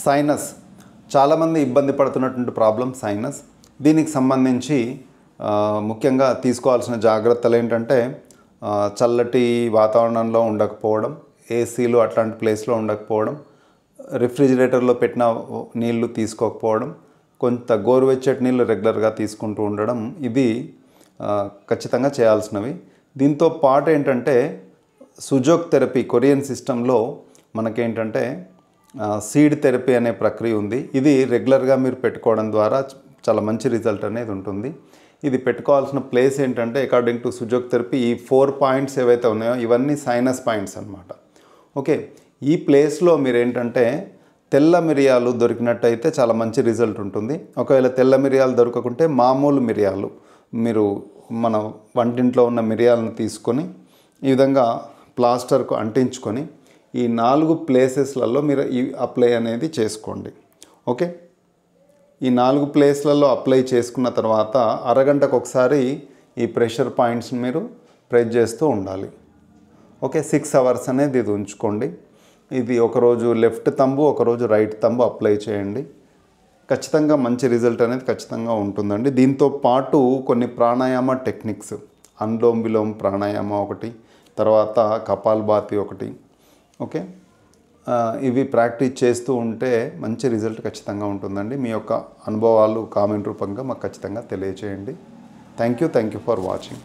Sinus చాలామంది ఇబ్బంది పడుతున్నటువంటి ప్రాబ్లం సైనస్. దీనికి సంబంధించి ముఖ్యంగా తీసుకోవాల్సిన జాగ్రత్తలు ఏంటంటే చల్లటి వాతావరణంలో ఉండకపోవడం, ఏసీలు అట్లాంటి ప్లేస్లో ఉండకపోవడం, రిఫ్రిజిరేటర్లో పెట్టిన నీళ్లు తీసుకోకపోవడం, కొంత గోరువెచ్చటి నీళ్ళు రెగ్యులర్గా తీసుకుంటూ ఉండడం, ఇది ఖచ్చితంగా చేయాల్సినవి. దీంతో పాటు ఏంటంటే సుజోక్ థెరపీ కొరియన్ సిస్టంలో మనకేంటంటే సీడ్ థెరపీ అనే ప్రక్రియ ఉంది. ఇది రెగ్యులర్గా మీరు పెట్టుకోవడం ద్వారా చాలా మంచి రిజల్ట్ అనేది ఉంటుంది. ఇది పెట్టుకోవాల్సిన ప్లేస్ ఏంటంటే అకార్డింగ్ టు సుజోక్ థెరపీ ఈ 4 పాయింట్స్ ఏవైతే ఉన్నాయో ఇవన్నీ సైనస్ పాయింట్స్ అన్నమాట. ఓకే, ఈ ప్లేస్లో మీరు ఏంటంటే తెల్ల మిరియాలు దొరికినట్టయితే చాలా మంచి రిజల్ట్ ఉంటుంది. ఒకవేళ తెల్ల మిరియాలు దొరకకుంటే మామూలు మిరియాలు, మీరు మన వంటింట్లో ఉన్న మిరియాలను తీసుకొని ఈ విధంగా ప్లాస్టర్కు అంటించుకొని ఈ 4 ప్లేసెస్లలో మీరు ఈ అప్లై అనేది చేసుకోండి. ఓకే, ఈ 4 ప్లేస్లలో అప్లై చేసుకున్న తర్వాత అరగంటకు ఒకసారి ఈ ప్రెషర్ పాయింట్స్ని మీరు ప్రెస్ చేస్తూ ఉండాలి. ఓకే, 6 అవర్స్ అనేది ఇది ఉంచుకోండి. ఇది ఒకరోజు లెఫ్ట్ తంబు, ఒకరోజు రైట్ తంబు అప్లై చేయండి. ఖచ్చితంగా మంచి రిజల్ట్ అనేది ఖచ్చితంగా ఉంటుందండి. దీంతో పాటు కొన్ని ప్రాణాయామ టెక్నిక్స్, అనులోమ్ విలోమ్ ప్రాణాయామ ఒకటి, తర్వాత కపాల్భాతి ఒకటి. ఓకే, ఇవి ప్రాక్టీస్ చేస్తూ ఉంటే మంచి రిజల్ట్ ఖచ్చితంగా ఉంటుందండి. మీ యొక్క అనుభవాలు కామెంట్ రూపంగా మాకు ఖచ్చితంగా తెలియచేయండి. Thank you for watching.